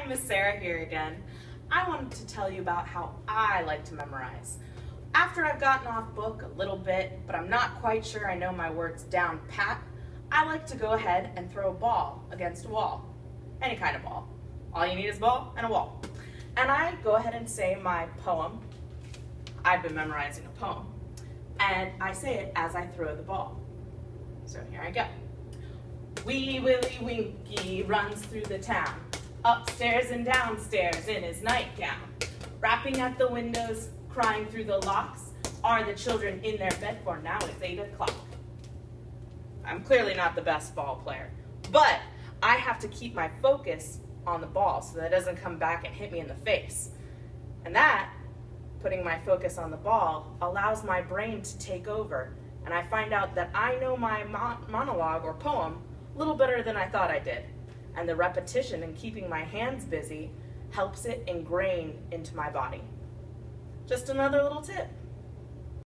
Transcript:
Miss Sarah here again. I wanted to tell you about how I like to memorize. After I've gotten off book a little bit, but I'm not quite sure I know my words down pat, I like to go ahead and throw a ball against a wall. Any kind of ball. All you need is a ball and a wall. And I go ahead and say my poem. I've been memorizing a poem. And I say it as I throw the ball. So here I go. Wee Willie Winkie runs through the town, upstairs and downstairs in his nightgown. Rapping at the windows, crying through the locks, are the children in their bed, for now it's 8 o'clock. I'm clearly not the best ball player, but I have to keep my focus on the ball so that it doesn't come back and hit me in the face. And that, putting my focus on the ball, allows my brain to take over, and I find out that I know my monologue or poem a little better than I thought I did. And the repetition and keeping my hands busy helps it ingrain into my body. Just another little tip.